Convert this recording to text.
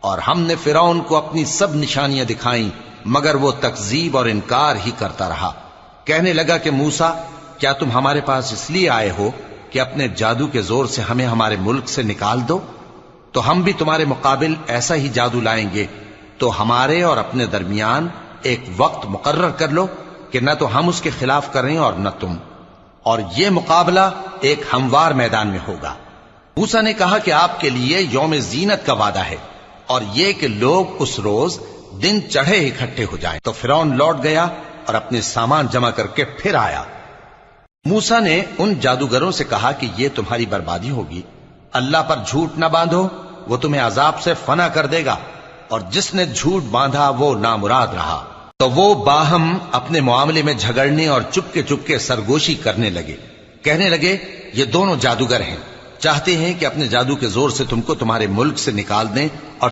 اور ہم نے فرعون کو اپنی سب نشانیاں دکھائیں مگر وہ تکذیب اور انکار ہی کرتا رہا۔ کہنے لگا کہ موسیٰ، کیا تم ہمارے پاس اس لیے آئے ہو کہ اپنے جادو کے زور سے ہمیں ہمارے ملک سے نکال دو؟ تو ہم بھی تمہارے مقابل ایسا ہی جادو لائیں گے، تو ہمارے اور اپنے درمیان ایک وقت مقرر کر لو کہ نہ تو ہم اس کے خلاف کریں اور نہ تم، اور یہ مقابلہ ایک ہموار میدان میں ہوگا۔ موسیٰ نے کہا کہ آپ کے لیے یوم زینت کا وعدہ ہے، اور یہ کہ لوگ اس روز دن چڑھے اکٹھے ہو جائیں۔ تو فرعون لوٹ گیا اور اپنے سامان جمع کر کے پھر آیا۔ موسیٰ نے ان جادوگروں سے کہا کہ یہ تمہاری بربادی ہوگی، اللہ پر جھوٹ نہ باندھو، وہ تمہیں عذاب سے فنا کر دے گا، اور جس نے جھوٹ باندھا وہ نامراد رہا۔ تو وہ باہم اپنے معاملے میں جھگڑنے اور چپکے سرگوشی کرنے لگے۔ کہنے لگے یہ دونوں جادوگر ہیں، چاہتے ہیں کہ اپنے جادو کے زور سے تم کو تمہارے ملک سے نکال دیں اور